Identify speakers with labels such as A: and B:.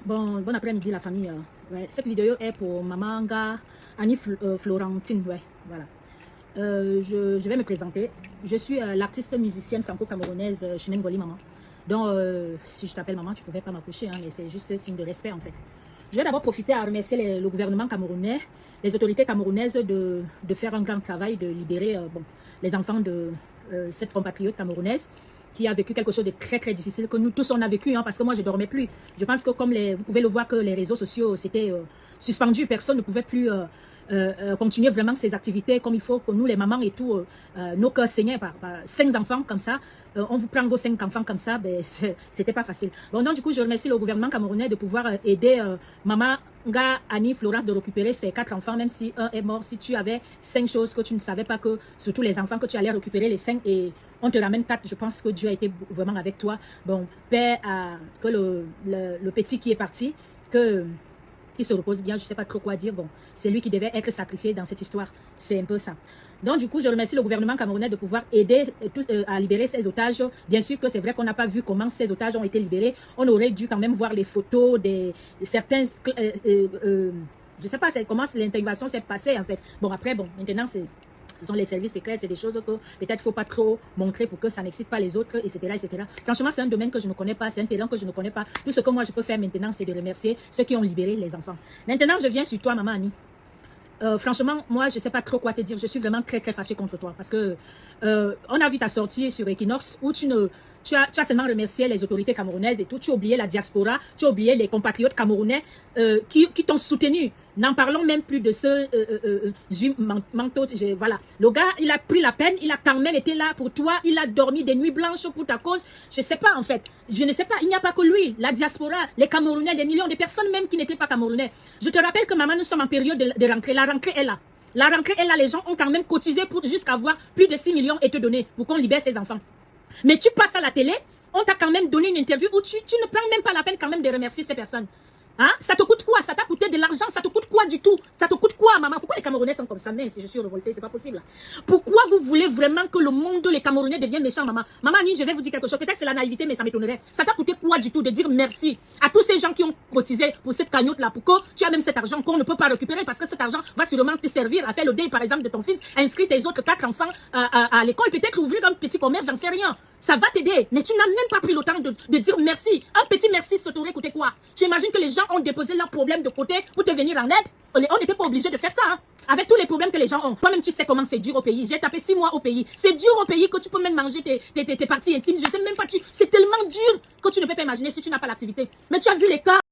A: Bon après-midi la famille. Ouais, cette vidéo est pour maman Nga, Annie Florentine. Ouais, voilà. Je vais me présenter. Je suis l'artiste musicienne franco-camerounaise Chimène Ngoli Maman. Donc, si je t'appelle maman, tu ne pouvais pas m'approcher, hein, mais c'est juste un signe de respect en fait. Je vais d'abord profiter à remercier le gouvernement camerounais, les autorités camerounaises de faire un grand travail, de libérer les enfants de cette compatriote camerounaise qui a vécu quelque chose de très très difficile, que nous tous on a vécu, hein, parce que moi je ne dormais plus. Je pense que comme vous pouvez le voir que les réseaux sociaux s'étaient suspendus, personne ne pouvait plus continuer vraiment ses activités comme il faut, que nous les mamans et tout, nos cœurs saignaient par 5 enfants comme ça. On vous prend vos 5 enfants comme ça, ben, c'était pas facile. Bon, donc du coup je remercie le gouvernement camerounais de pouvoir aider maman Nga, Annie, Florence de récupérer ces 4 enfants, même si un est mort. Si tu avais 5 choses que tu ne savais pas, que surtout les enfants, que tu allais récupérer les 5 et on te ramène 4, je pense que Dieu a été vraiment avec toi. Bon, paix à que le petit qui est parti, qui se repose bien, je ne sais pas trop quoi dire. Bon, c'est lui qui devait être sacrifié dans cette histoire. C'est un peu ça. Donc, du coup, je remercie le gouvernement camerounais de pouvoir aider à libérer ces otages. Bien sûr que c'est vrai qu'on n'a pas vu comment ces otages ont été libérés. On aurait dû quand même voir les photos de certains... je ne sais pas comment l'intervention s'est passée, en fait. Bon, après, bon, maintenant, ce sont les services secrets, c'est des choses que peut-être il ne faut pas trop montrer pour que ça n'excite pas les autres, etc., etc. Franchement, c'est un domaine que je ne connais pas, c'est un talent que je ne connais pas. Tout ce que moi je peux faire maintenant, c'est de remercier ceux qui ont libéré les enfants. Maintenant, je viens sur toi, maman Annie. Franchement, moi, je ne sais pas trop quoi te dire. Je suis vraiment très, très fâchée contre toi. Parce que on a vu ta sortie sur Equinox où tu as seulement remercié les autorités camerounaises et tout. Tu as oublié la diaspora. Tu as oublié les compatriotes camerounais qui t'ont soutenu. N'en parlons même plus de ce manteau. Voilà. Le gars, il a pris la peine. Il a quand même été là pour toi. Il a dormi des nuits blanches pour ta cause. Je ne sais pas, en fait. Je ne sais pas. Il n'y a pas que lui. La diaspora, les Camerounais, des millions de personnes même qui n'étaient pas Camerounais. Je te rappelle que maman, nous sommes en période de rentrée. La rentrée est là. La rentrée est là. Les gens ont quand même cotisé jusqu'à avoir plus de 6 millions et te donner pour qu'on libère ses enfants. Mais tu passes à la télé, on t'a quand même donné une interview où tu ne prends même pas la peine quand même de remercier ces personnes. Hein? Ça te coûte quoi? Ça t'a coûté de l'argent? Ça te coûte quoi du tout? Ça te coûte quoi, maman? Pourquoi les Camerounais sont comme ça? Mais si je suis révoltée, c'est pas possible. Pourquoi vous voulez vraiment que le monde, les Camerounais deviennent méchants, maman? Maman, je vais vous dire quelque chose. Peut-être c'est la naïveté, mais ça m'étonnerait. Ça t'a coûté quoi du tout de dire merci à tous ces gens qui ont cotisé pour cette cagnotte-là, pour que tu as même cet argent qu'on ne peut pas récupérer parce que cet argent va sûrement te servir à faire le deuil, par exemple, de ton fils, inscrire tes autres 4 enfants à l'école, peut-être ouvrir un petit commerce, j'en sais rien. Ça va t'aider, mais tu n'as même pas pris le temps de dire merci. Un petit merci, ça t'aurait coûté quoi? Tu imagines que les gens ont déposé leurs problèmes de côté pour te venir en aide? On n'était pas obligé de faire ça, hein? Avec tous les problèmes que les gens ont. Toi-même, tu sais comment c'est dur au pays. J'ai tapé 6 mois au pays. C'est dur au pays que tu peux même manger tes parties intimes. Je sais même pas, c'est tellement dur que tu ne peux pas imaginer si tu n'as pas l'activité. Mais tu as vu les cas.